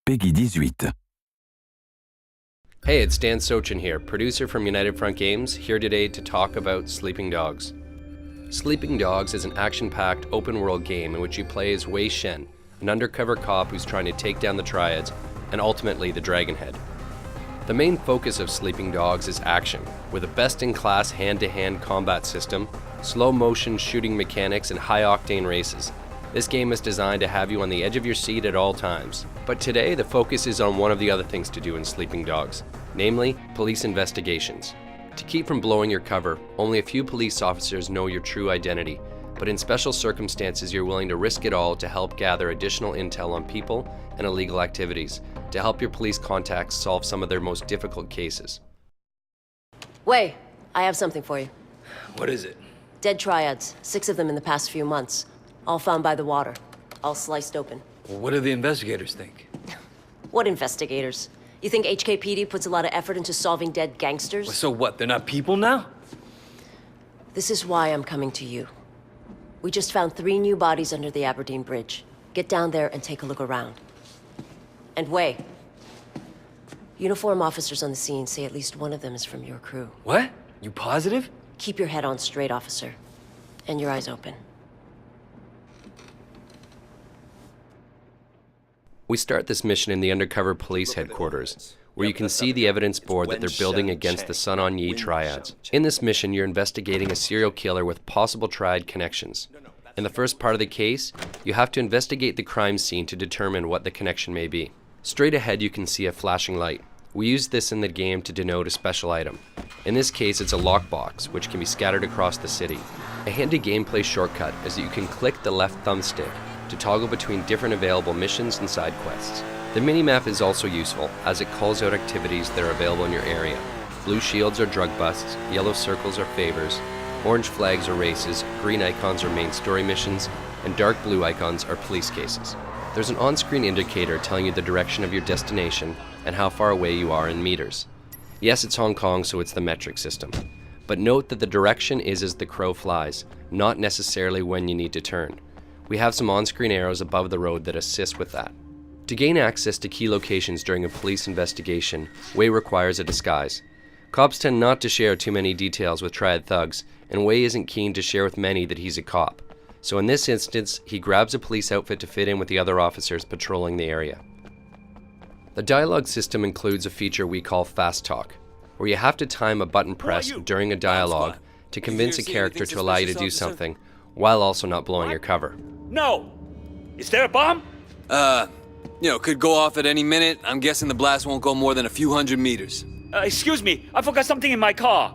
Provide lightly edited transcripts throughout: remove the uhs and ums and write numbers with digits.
Peggy 18. Hey, it's Dan Sochan here, producer from United Front Games, here today to talk about Sleeping Dogs. Sleeping Dogs is an action-packed, open-world game in which you play as Wei Shen, an undercover cop who's trying to take down the Triads, and ultimately the Dragonhead. The main focus of Sleeping Dogs is action, with a best-in-class hand-to-hand combat system, slow-motion shooting mechanics, and high-octane races. This game is designed to have you on the edge of your seat at all times. But today, the focus is on one of the other things to do in Sleeping Dogs, namely, police investigations. To keep from blowing your cover, only a few police officers know your true identity, but in special circumstances you're willing to risk it all to help gather additional intel on people and illegal activities, to help your police contacts solve some of their most difficult cases. Wei, I have something for you. What is it? Dead Triads, 6 of them in the past few months. All found by the water, all sliced open. Well, what do the investigators think? What investigators? You think HKPD puts a lot of effort into solving dead gangsters? Well, so what, they're not people now? This is why I'm coming to you. We just found 3 new bodies under the Aberdeen Bridge. Get down there and take a look around. And Wei, uniform officers on the scene say at least one of them is from your crew. What? You positive? Keep your head on straight, officer. And your eyes open. We start this mission in the undercover police headquarters, where you can see the evidence board that they're building against the Sun On Yee Triads. In this mission, you're investigating a serial killer with possible triad connections. In the first part of the case, you have to investigate the crime scene to determine what the connection may be. Straight ahead, you can see a flashing light. We use this in the game to denote a special item. In this case, it's a lockbox, which can be scattered across the city. A handy gameplay shortcut is that you can click the left thumbstick to toggle between different available missions and side quests. The minimap is also useful, as it calls out activities that are available in your area. Blue shields are drug busts, yellow circles are favors, orange flags are races, green icons are main story missions, and dark blue icons are police cases. There's an on-screen indicator telling you the direction of your destination and how far away you are in meters. Yes, it's Hong Kong, so it's the metric system. But note that the direction is as the crow flies, not necessarily when you need to turn. We have some on-screen arrows above the road that assist with that. To gain access to key locations during a police investigation, Wei requires a disguise. Cops tend not to share too many details with Triad thugs, and Wei isn't keen to share with many that he's a cop. So in this instance, he grabs a police outfit to fit in with the other officers patrolling the area. The dialogue system includes a feature we call Fast Talk, where you have to time a button press during a dialogue to convince a character to allow you to do something, while also not blowing your cover. No! Is there a bomb? Could go off at any minute. I'm guessing the blast won't go more than a few hundred meters. Excuse me, I forgot something in my car.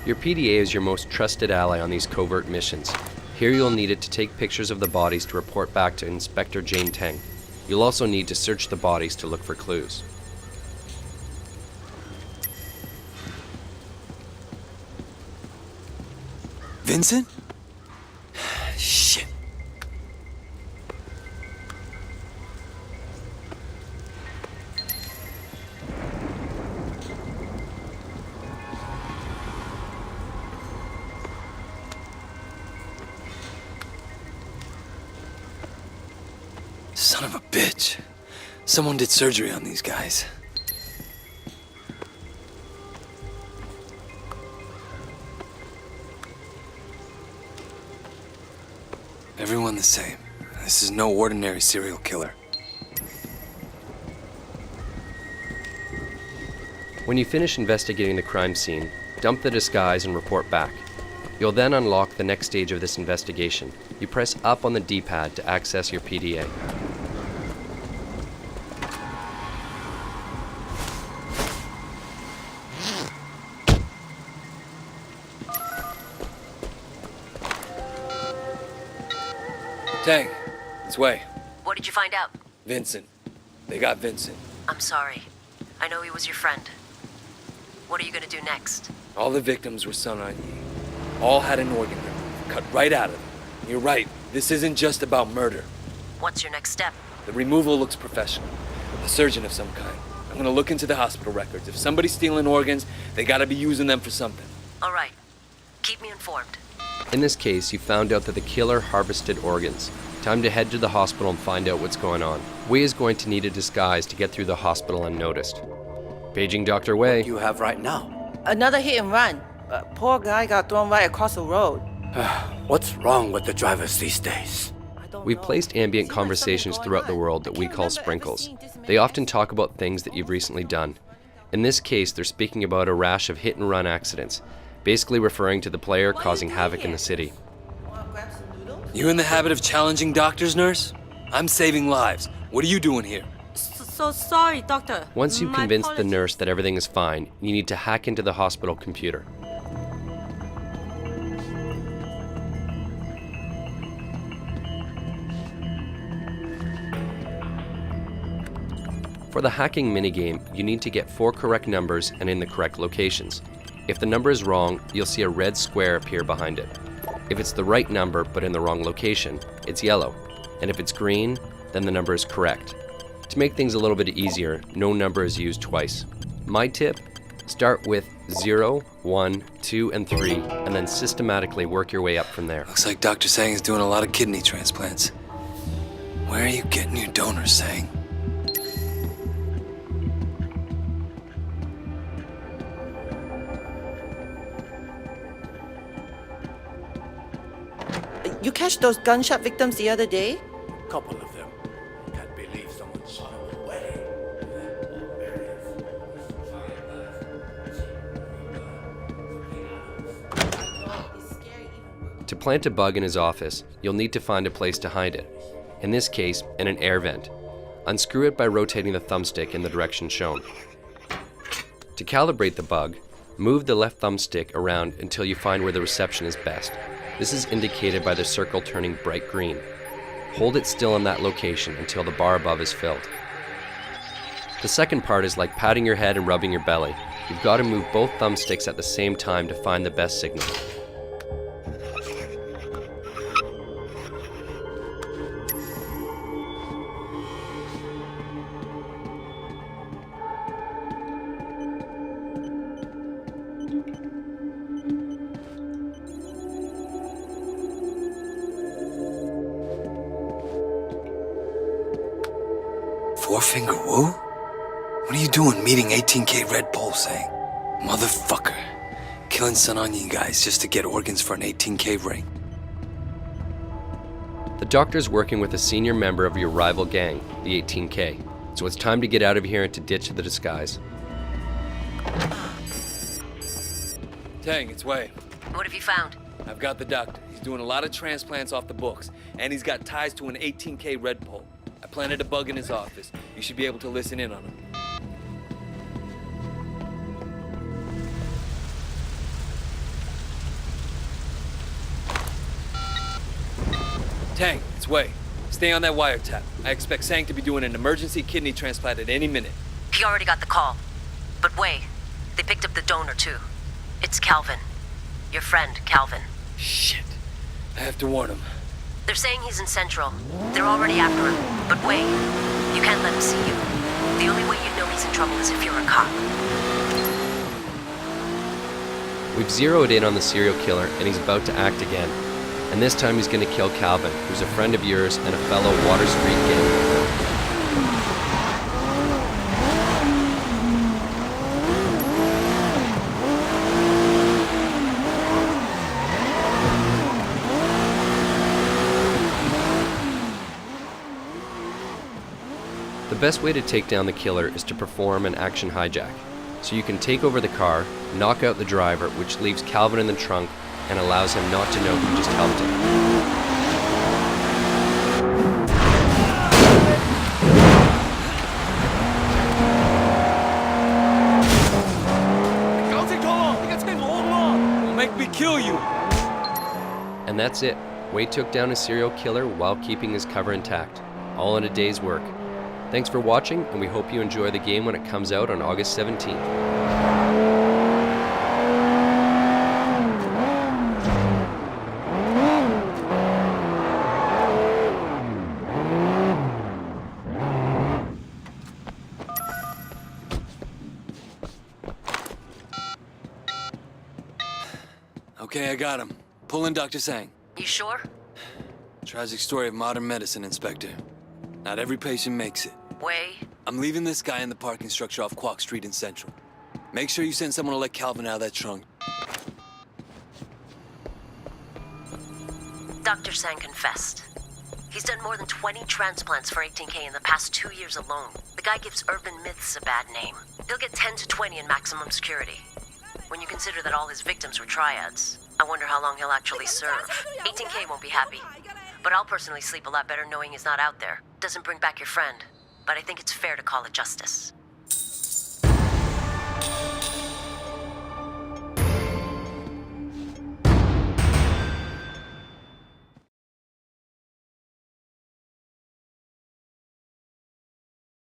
Your PDA is your most trusted ally on these covert missions. Here you'll need it to take pictures of the bodies to report back to Inspector Jane Teng. You'll also need to search the bodies to look for clues. Vincent? Shit. Son of a bitch. Someone did surgery on these guys. Everyone the same. This is no ordinary serial killer. When you finish investigating the crime scene, dump the disguise and report back. You'll then unlock the next stage of this investigation. You press up on the D-pad to access your PDA. Tang, it's Wei. What did you find out? Vincent. They got Vincent. I'm sorry. I know he was your friend. What are you gonna do next? All the victims were Sun On Yi. All had an organ removed, cut right out of them. You're right, this isn't just about murder. What's your next step? The removal looks professional. A surgeon of some kind. I'm gonna look into the hospital records. If somebody's stealing organs, they gotta be using them for something. All right. Keep me informed. In this case, you found out that the killer harvested organs. Time to head to the hospital and find out what's going on. Wei is going to need a disguise to get through the hospital unnoticed. Paging Dr. Wei. You have right now. Another hit and run. Poor guy got thrown right across the road. What's wrong with the drivers these days? We've placed ambient conversations throughout the world that we call sprinkles. They often talk about things that you've recently done. In this case, they're speaking about a rash of hit-and-run accidents, basically referring to the player causing havoc in the city. You in the habit of challenging doctors, nurse? I'm saving lives. What are you doing here? So sorry, doctor. Once you've convinced the nurse that everything is fine, you need to hack into the hospital computer. For the hacking minigame, you need to get 4 correct numbers and in the correct locations. If the number is wrong, you'll see a red square appear behind it. If it's the right number but in the wrong location, it's yellow. And if it's green, then the number is correct. To make things a little bit easier, no number is used twice. My tip, start with 0, 1, 2, and 3, and then systematically work your way up from there. Looks like Dr. Sang is doing a lot of kidney transplants. Where are you getting your donors, Sang? You catch those gunshot victims the other day? Couple of them. Can't believe someone shot them away. To plant a bug in his office, you'll need to find a place to hide it. In this case, in an air vent. Unscrew it by rotating the thumbstick in the direction shown. To calibrate the bug, move the left thumbstick around until you find where the reception is best. This is indicated by the circle turning bright green. Hold it still in that location until the bar above is filled. The second part is like patting your head and rubbing your belly. You've got to move both thumbsticks at the same time to find the best signal. Four-finger woo? What are you doing meeting 18K Red Bull, Sang? Motherfucker. Killing Sun On Yi guys just to get organs for an 18K ring. The doctor's working with a senior member of your rival gang, the 18K, so it's time to get out of here and to ditch the disguise. Tang, it's Wei. What have you found? I've got the doctor. He's doing a lot of transplants off the books, and he's got ties to an 18K Red Bull. I planted a bug in his office. You should be able to listen in on him. Tang, it's Wei. Stay on that wiretap. I expect Sang to be doing an emergency kidney transplant at any minute. He already got the call. But wait, they picked up the donor too. It's Calvin. Your friend, Calvin. Shit. I have to warn him. They're saying he's in Central. They're already after him. But wait, you can't let him see you. The only way you know he's in trouble is if you're a cop. We've zeroed in on the serial killer and he's about to act again. And this time he's going to kill Calvin, who's a friend of yours and a fellow Water Street gang member. The best way to take down the killer is to perform an action hijack. So you can take over the car, knock out the driver, which leaves Calvin in the trunk and allows him not to know who just helped him. Don't make me kill you! And that's it. Wei took down a serial killer while keeping his cover intact, all in a day's work. Thanks for watching, and we hope you enjoy the game when it comes out on August 17th. Okay, I got him. Pull in Dr. Sang. You sure? Tragic story of modern medicine, Inspector. Not every patient makes it. Wei? I'm leaving this guy in the parking structure off Kwok Street in Central. Make sure you send someone to let Calvin out of that trunk. Dr. Sang confessed. He's done more than 20 transplants for 18K in the past 2 years alone. The guy gives urban myths a bad name. He'll get 10 to 20 in maximum security. When you consider that all his victims were triads, I wonder how long he'll actually serve. 18K won't be happy. But I'll personally sleep a lot better knowing he's not out there. Doesn't bring back your friend. But I think it's fair to call it justice.